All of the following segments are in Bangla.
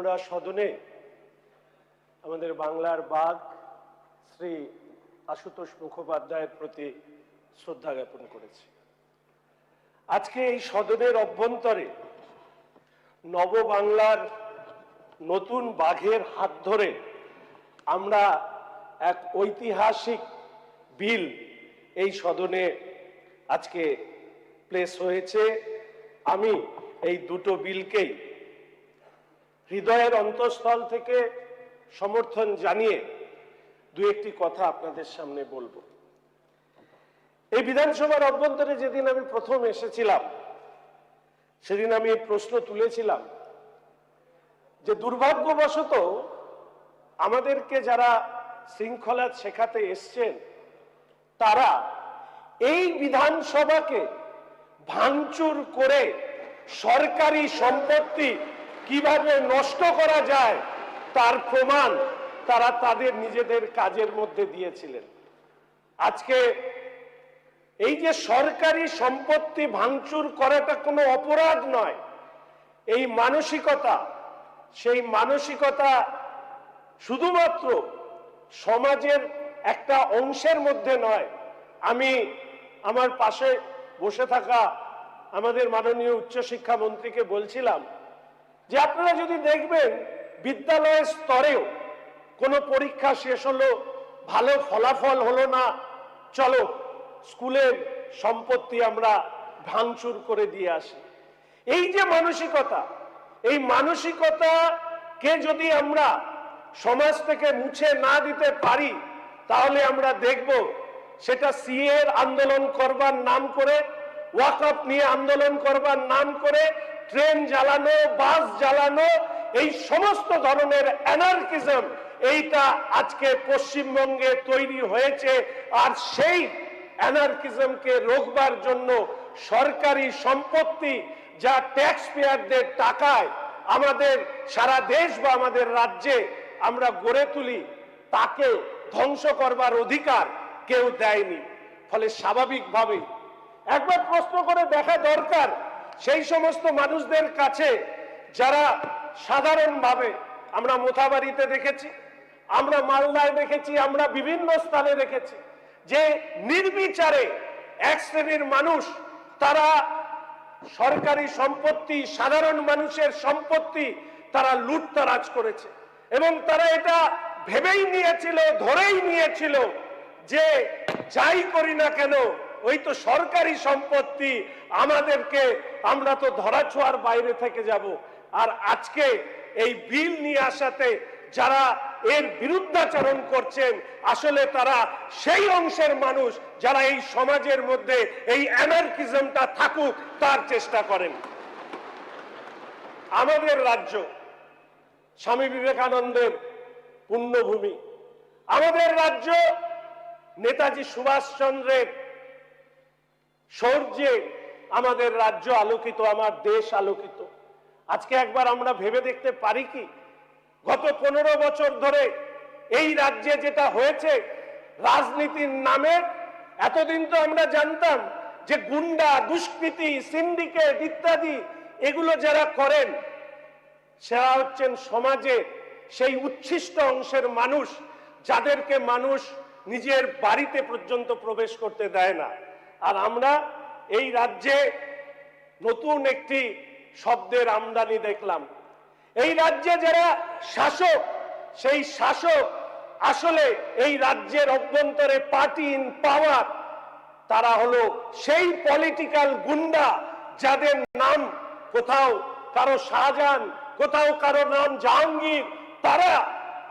আমরা সদনে আমাদের বাংলার বাঘ শ্রী আশুতোষ মুখোপাধ্যায়ের প্রতি শ্রদ্ধা জ্ঞাপন করেছি। আজকে এই সদনের অভ্যন্তরে নব বাংলার নতুন বাঘের হাত ধরে আমরা এক ঐতিহাসিক বিল এই সদনে আজকে প্লেস হয়েছে। আমি এই দুটো বিলকেই হৃদয়ের অন্তঃস্থল থেকে সমর্থন জানিয়ে দু একটি কথা আপনাদের সামনে বলবো। এই বিধানসভার অভ্যন্তরে যেদিন আমি প্রথম এসেছিলাম সেদিন আমি প্রশ্ন তুলেছিলাম যে দুর্ভাগ্যবশত আমাদেরকে যারা শৃঙ্খলা শেখাতে এসছেন তারা এই বিধানসভাকে ভাঙচুর করে সরকারি সম্পত্তি কিভাবে নষ্ট করা যায় তার প্রমাণ তারা তাদের নিজেদের কাজের মধ্যে দিয়েছিলেন। আজকে এই যে সরকারি সম্পত্তি ভাঙচুর করাটা কোনো অপরাধ নয়, এই মানসিকতা, সেই মানসিকতা শুধুমাত্র সমাজের একটা অংশের মধ্যে নয়। আমি আমার পাশে বসে থাকা আমাদের মাননীয় উচ্চশিক্ষা মন্ত্রীকে বলছিলাম যে আপনারা যদি দেখবেন বিদ্যালয়ের স্তরেও কোনো পরীক্ষা শেষ হলো, ভালো ফলাফল হলো না, চলো স্কুলের সম্পত্তি আমরা ভাঙচুর করে দিয়ে আসি। এই যে মানসিকতা, এই মানসিকতাকে যদি আমরা সমাজ থেকে মুছে না দিতে পারি তাহলে আমরা দেখব সেটা সিএর আন্দোলন করবার নাম করে, ওয়াকফ নিয়ে আন্দোলন করবার নাম করে, ট্রেন জ্বালানো, বাস জ্বালানো, এই সমস্ত ধরনের অ্যানার্কিজম এইটা আজকে পশ্চিমবঙ্গে তৈরি হয়েছে। আর সেই অ্যানার্কিজমকে রোকবার জন্য সরকারি সম্পত্তি যা ট্যাক্স পেয়ারদের টাকায় আমাদের সারা দেশ বা আমাদের রাজ্যে আমরা গড়ে তুলি তাকে ধ্বংস করবার অধিকার কেউ দেয়নি। ফলে স্বাভাবিকভাবেই একবার প্রশ্ন করে দেখা দরকার সেই সমস্ত মানুষদের কাছে যারা সাধারণভাবে, আমরা মোথাবাড়িতে দেখেছি, আমরা মালদায় দেখেছি, আমরা বিভিন্ন স্থানে দেখেছি যে নির্বিচারে এক শ্রেণীর মানুষ তারা সরকারি সম্পত্তি, সাধারণ মানুষের সম্পত্তি তারা লুটতরাজ করেছে এবং তারা এটা ভেবেই নিয়েছিল, ধরেই নিয়েছিল যে যাই করি না কেন ওই তো সরকারি সম্পত্তি, আমাদেরকে, আমরা তো ধরাছোঁয়ার বাইরে থেকে যাব। আর আজকে এই বিল নিয়ে আসাতে যারা এর বিরুদ্ধাচরণ করছেন আসলে তারা সেই অংশের মানুষ যারা এই সমাজের মধ্যে এই অ্যানার্কিজমটা থাকুক তার চেষ্টা করেন। আমাদের রাজ্য স্বামী বিবেকানন্দের পুণ্যভূমি, আমাদের রাজ্য নেতাজি সুভাষচন্দ্রের শৌর্যে আমাদের রাজ্য আলোকিত, আমার দেশ আলোকিত। আজকে একবার আমরা ভেবে দেখতে পারি কি গত 15 বছর ধরে এই রাজ্যে যেটা হয়েছে রাজনীতির নামে। এতদিন তো আমরা জানতাম যে গুন্ডা, দুষ্কৃতি, সিন্ডিকেট ইত্যাদি এগুলো যারা করেন সেরা হচ্ছেন সমাজে সেই উচ্ছিষ্ট অংশের মানুষ যাদেরকে মানুষ নিজের বাড়িতে পর্যন্ত প্রবেশ করতে দেয় না। আর আমরা এই রাজ্যে নতুন একটি শব্দের আমদানি দেখলাম। এই রাজ্যে যারা শাসক, সেই শাসক আসলে এই রাজ্যের অভ্যন্তরে পার্টি ইন পাওয়ার, তারা হলো সেই পলিটিক্যাল গুন্ডা যাদের নাম কোথাও কারো শাহজাহান, কোথাও কারো নাম জাহাঙ্গীর। তারা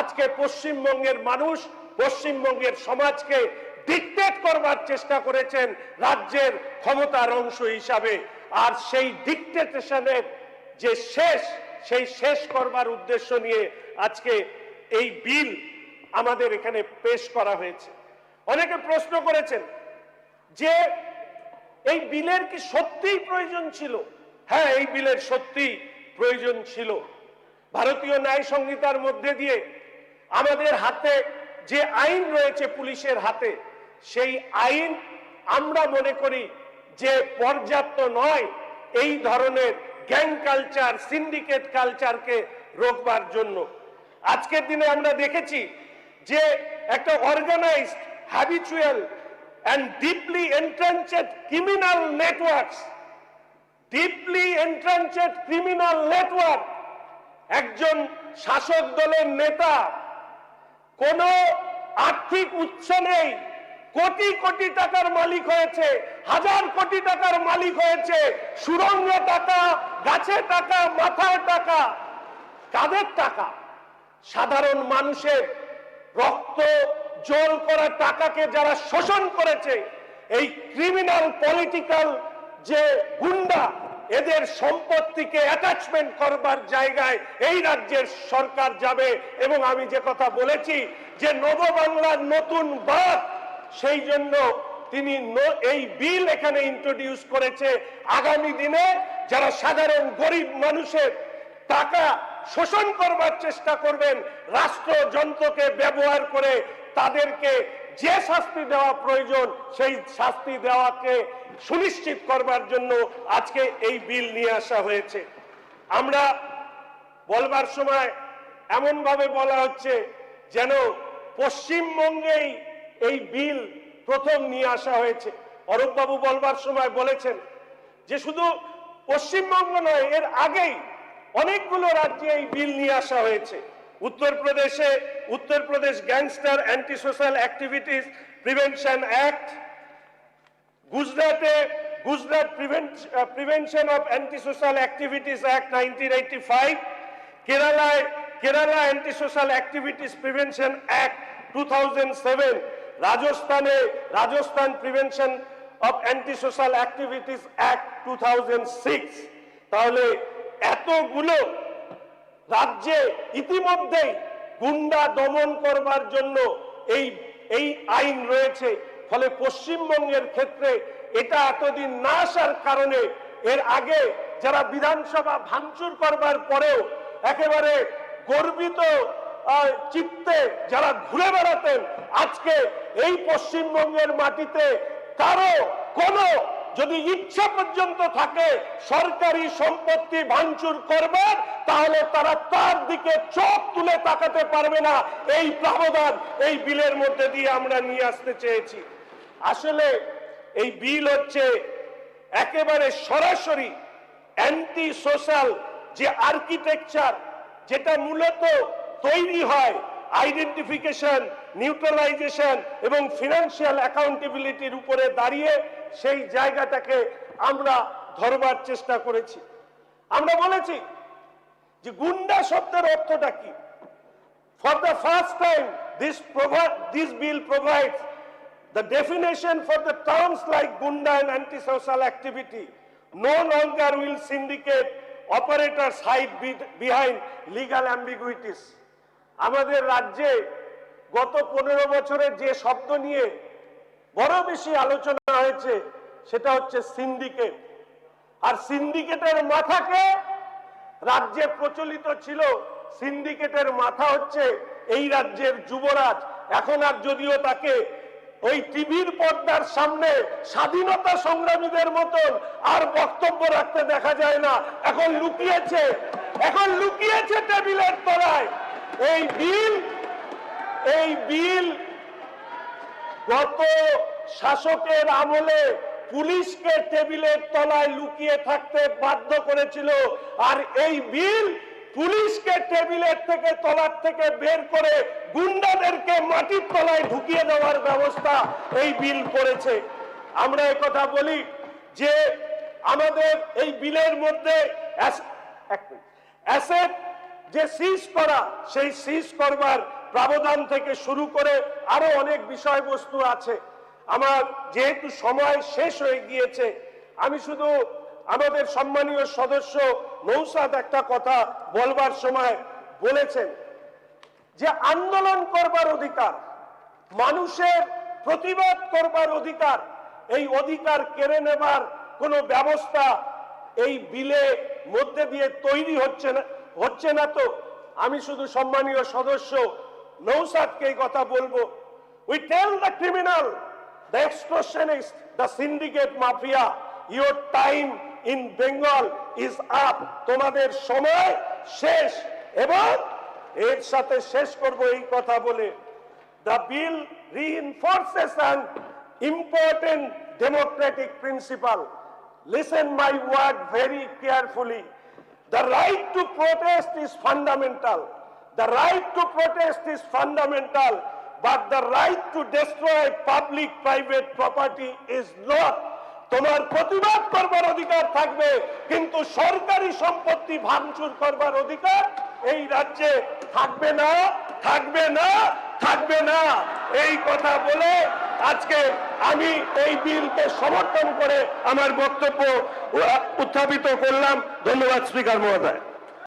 আজকে পশ্চিমবঙ্গের মানুষ, পশ্চিমবঙ্গের সমাজকে ডিক্টেট করবার চেষ্টা করেছেন রাজ্যের ক্ষমতার অংশ হিসাবে। আর সেই ডিক্টেটেশনের যে সেই শেষ করবার উদ্দেশ্য নিয়ে আজকে এই বিল আমাদের এখানে পেশ করা হয়েছে। অনেকে প্রশ্ন করেছেন যে এই বিলের কি সত্যিই প্রয়োজন ছিল? হ্যাঁ, এই বিলের সত্যি প্রয়োজন ছিল। ভারতীয় ন্যায় সংহিতার মধ্যে দিয়ে আমাদের হাতে যে আইন রয়েছে পুলিশের হাতে, সেই আইন আমরা মনে করি যে পর্যাপ্ত নয় এই ধরনের গ্যাং কালচার, সিন্ডিকেট কালচারকে রোকবার জন্য। আজকের দিনে আমরা দেখেছি যে একটা organised, habitual and deeply entrenched criminal networks, deeply entrenched criminal network, একজন শাসক দলের নেতা কোনো আর্থিক উৎস নেই, কোটি কোটি টাকার মালিক হয়েছে, হাজার কোটি টাকার মালিক হয়েছে, সুরঙ্গে টাকা, গাছে টাকা, মাথায় টাকা। কাদের টাকা? সাধারণ মানুষের রক্ত জল করা টাকাকে যারা শোষণ করেছে, এই ক্রিমিনাল পলিটিক্যাল যে গুন্ডা, এদের সম্পত্তিকে অ্যাটাচমেন্ট করবার জায়গায় এই রাজ্যের সরকার যাবে। এবং আমি যে কথা বলেছি যে নববাংলার নতুন বাদ, সেই জন্য তিনি এই বিল এখানে ইন্ট্রোডিউস করেছে। আগামী দিনে যারা সাধারণ গরিব মানুষের টাকা শোষণ করবার চেষ্টা করবেন, রাষ্ট্রযন্ত্রকে ব্যবহার করে তাদেরকে যে শাস্তি দেওয়া প্রয়োজন সেই শাস্তি দেওয়াকে সুনিশ্চিত করবার জন্য আজকে এই বিল নিয়ে আসা হয়েছে। আমরা বলবার সময় এমন ভাবে বলা হচ্ছে যেন পশ্চিমবঙ্গেই এই বিল প্রথম নিয়ে আসা হয়েছে। অরূপবাবু বলবার সময় বলেছেন যে শুধু পশ্চিমবঙ্গ নয়, এর আগেই অনেকগুলো রাজ্যে এই বিল নিয়ে আসা হয়েছে। উত্তরপ্রদেশে Uttar Pradesh gangster anti social activities prevention act, গুজরাটে Gujarat prevention of anti social activities act 1985, কেরালায় Kerala anti social activities prevention act 2007, রাজস্থানে Rajasthan prevention of anti social activities act 2006। তাহলে এতগুলো রাজ্যে ইতিমধ্যেই গুন্ডা দমন করবার জন্য এই আইন রয়েছে। ফলে পশ্চিমবঙ্গের ক্ষেত্রে এটা এতদিন না আসার কারণে এর আগে যারা বিধানসভা ভাঙচুর করবার পরেও একেবারে গর্বিত চিত্তে যারা ঘুরে বেড়াতেন, আজকে এই পশ্চিমবঙ্গের মাটিতে কারো কোনো যদি ইচ্ছা পর্যন্ত থাকে সরকারি সম্পত্তি ভাঙচুর করবার, তাহলে তারা তার দিকে চোখ তুলে তাকাতে পারবে না। এই প্রাবধান এই বিলের মধ্যে দিয়ে আমরা নিয়ে আসতে চেয়েছি। আসলে এই বিল হচ্ছে একেবারে সরাসরি অ্যান্টি সোশ্যাল যে আর্কিটেকচার, যেটা মূলত তৈরি হয় আইডেন্টিফিকেশন, নিউট্রালাইজেশন এবং ফিনান্সিয়াল অ্যাকাউন্টেবিলিটির উপরে দাঁড়িয়ে, সেই জায়গাটাকে আমরা ধরবার চেষ্টা করেছি। আমরা বলেছি যে গুন্ডা শব্দের অর্থটা কি। For the first time this bill provides the definition for the terms like gunda and antisocial activity. No longer will syndicate operators hide behind legal ambiguities. আমাদের রাজ্যে গত 15 বছরের যে শব্দ নিয়ে বড় বেশি আলোচনা হয়েছে সেটা হচ্ছে সিন্ডিকেট। আর সিন্ডিকেটের মাথাকে রাজ্যে প্রচলিত ছিল, সিন্ডিকেটের মাথা হচ্ছে এই রাজ্যের যুবরাজ। এখন আর যদিও তাকে ওই টিভির পর্দার সামনে স্বাধীনতা সংগ্রামীদের মতন আর বক্তব্য রাখতে দেখা যায় না, এখন লুকিয়েছে টেবিলের তলায়। এই বিল গত শাসকের আমলে পুলিশকে টেবিলের তলায় লুকিয়ে থাকতে বাধ্য করেছিল, আর এই বিল পুলিশকে টেবিলের থেকে তলার থেকে বের করে গুন্ডাদেরকে মাটির তলায় ঢুকিয়ে দেওয়ার ব্যবস্থা এই বিল করেছে। আমরা একথা বলি যে আমাদের এই বিলের মধ্যে অ্যাসেট যে সিজ করা, সেই সিজ করবার প্রাবধান থেকে শুরু করে আরো অনেক বিষয়বস্তু আছে। আমার যেহেতু সময় শেষ হয়ে গিয়েছে, আমি শুধু আমাদের সম্মানীয় সদস্য নৌসাদ একটা কথা বলবার সময় বলেছেন যে আন্দোলন করবার অধিকার, মানুষের প্রতিবাদ করবার অধিকার, এই অধিকার কেড়ে নেবার কোনো ব্যবস্থা এই বিলে মধ্যে দিয়ে তৈরি হচ্ছে না তো। আমি শুধু সম্মানীয় সদস্য নৌসাদকে এই কথা বলবো, we tell the criminal, the extortionist, the syndicate mafia, your time in Bengal is up. তোমাদের সময় শেষ। এবং এর সাথে শেষ করব এই কথা বলে, the bill reinforces an important democratic principle. Listen my word very carefully. The right to protest is fundamental. The right to protest is fundamental, but the right to destroy public-private property is not. তোমার প্রতিবাদ করবার অধিকার থাকবে, কিন্তু সরকারি সম্পত্তি ভাঙচুর করবার অধিকার এই রাজ্যে থাকবে না, থাকবে না, থাকবে না। এই কথা বলে আজকে আমি এই বিলকে সমর্থন করে আমার বক্তব্য উত্থাপিত করলাম। ধন্যবাদ স্পিকার মহোদয়।